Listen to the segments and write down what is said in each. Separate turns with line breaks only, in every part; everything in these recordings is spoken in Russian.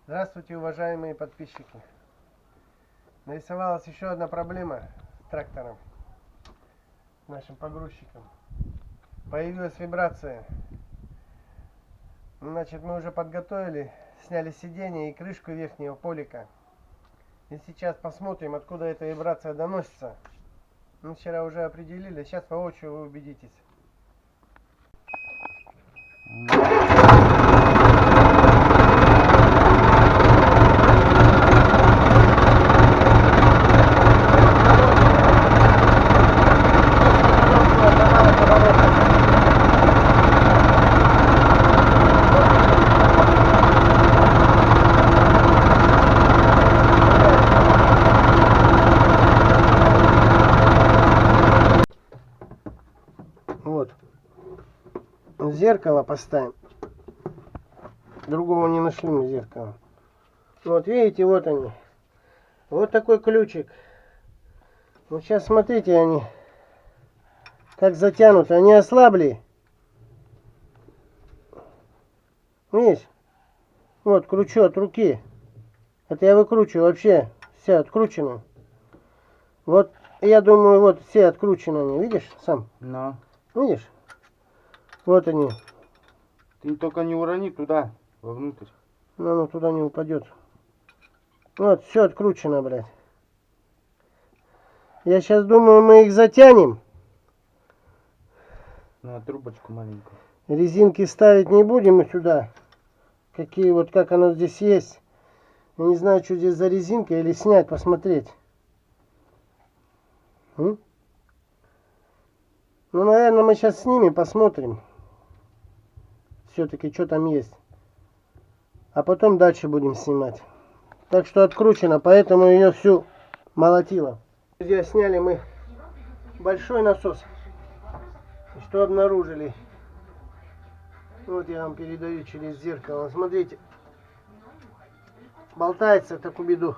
Здравствуйте, уважаемые подписчики. Нарисовалась еще одна проблема с трактором, нашим погрузчиком. Появилась вибрация. Значит, мы уже подготовили, сняли сиденье и крышку верхнего полика. И сейчас посмотрим, откуда эта вибрация доносится. Мы вчера уже определили, сейчас воочию вы убедитесь. Вот. Зеркало поставим. Другого не нашли мы зеркало. Вот видите, вот они. Вот такой ключик. Вот сейчас смотрите, они как затянуты. Они ослабли. Видишь? Вот, кручу от руки. Это я выкручиваю вообще. Все откручено. Вот, я думаю, вот все откручены они. Видишь сам?
No.
Видишь? Вот они.
Ты только не урони туда, вовнутрь.
Но оно туда не упадет. Вот, все откручено, блядь. Я сейчас думаю, мы их затянем.
На трубочку маленькую.
Резинки ставить не будем мы сюда. Какие вот, как оно здесь есть. Я не знаю, что здесь за резинка, или снять, посмотреть. Ну, наверное, мы сейчас снимем, посмотрим. Все-таки, что там есть. А потом дальше будем снимать. Так что откручено, поэтому ее всю молотило. Друзья, сняли мы большой насос. И что обнаружили? Вот я вам передаю через зеркало. Смотрите. Болтается так убеду.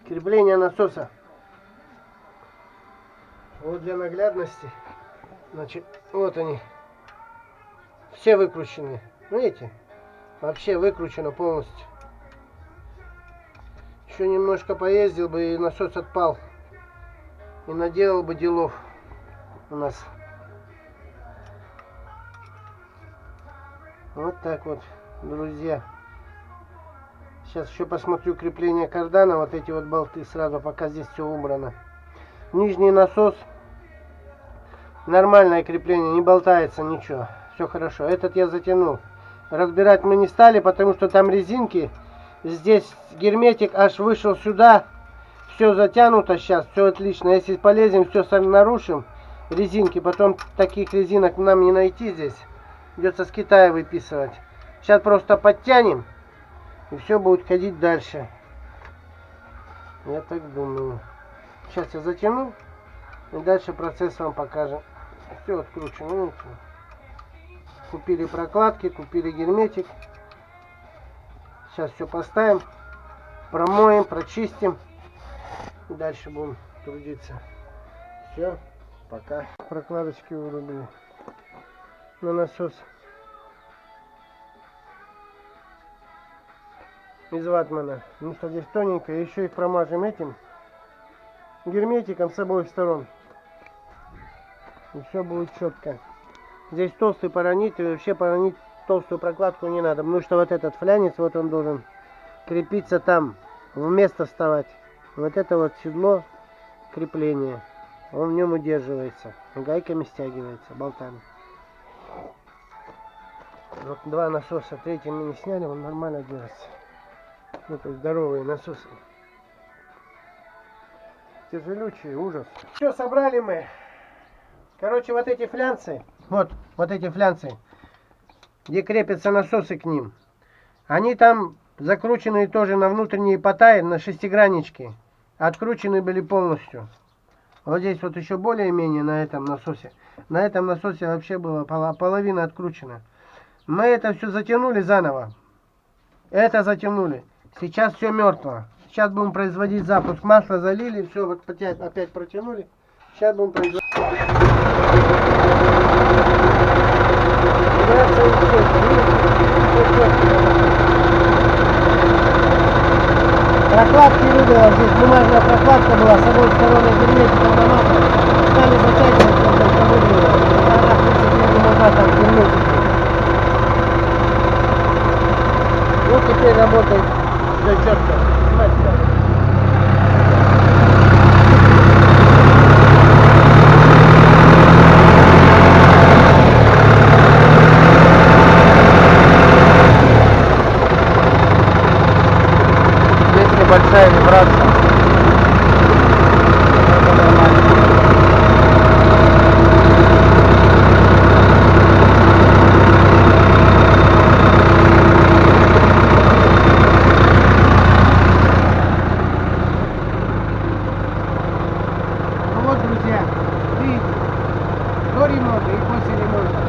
Крепление насоса. Вот для наглядности. Значит, вот они. Все выкручены. Видите? Вообще выкручено полностью. Еще немножко поездил бы, и насос отпал. И наделал бы делов у нас. Вот так вот, друзья. Сейчас еще посмотрю крепление кардана. Вот эти вот болты сразу, пока здесь все убрано. Нижний насос. Нормальное крепление, не болтается ничего. Все хорошо. Этот я затянул. Разбирать мы не стали, потому что там резинки. Здесь герметик аж вышел сюда. Все затянуто сейчас, все отлично. Если полезем, все нарушим. Резинки, потом таких резинок нам не найти здесь. Придется с Китая выписывать. Сейчас просто подтянем. И все будет ходить дальше. Я так думаю. Сейчас я затяну. И дальше процесс вам покажем. Все откручено. Видите? Купили прокладки, купили герметик. Сейчас все поставим. Промоем, прочистим. И дальше будем трудиться. Все. Пока. Прокладочки вырубили на насос. Из ватмана. Ну что здесь тоненько. Еще их промажем этим герметиком с обоих сторон. И все будет четко. Здесь толстый паранит. И вообще паранит толстую прокладку не надо. Потому что вот этот флянец, вот он должен крепиться там. В место вставать. Вот это вот седло крепление. Он в нем удерживается. Гайками стягивается, болтами. Вот два насоса. Третий мы не сняли, он нормально держится. Вот здоровые насосы. Тяжелючие, ужас. Все, собрали мы. Короче, вот эти флянцы, вот эти флянцы, где крепятся насосы к ним, они там закручены тоже на внутренние потай, на шестиграннички. Откручены были полностью. Вот здесь вот еще более-менее на этом насосе. На этом насосе вообще было половина откручена. Мы это все затянули заново. Это затянули. Сейчас все мертво. Сейчас будем производить запуск. Масло залили, все вот опять протянули. Сейчас будем производить. Вибрация идет. прокладки выбило, здесь бумажная прокладка была, с обоих сторон герметиком намазано. Стали затягивать, только выбило. Она 30 лет назад там герметик. Вот теперь работает все четко. Снимать сюда. Здесь небольшая вибрация. Это нормально. Ну вот, друзья, видите, до ремонта и после ремонта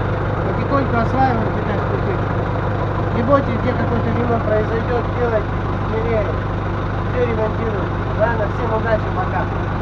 потихоньку осваиваем китайскую технику. Не бойтесь, где какой-то ремонт произойдет, делайте, смелее. Все ремонтируем. Ладно, всем удачи, пока.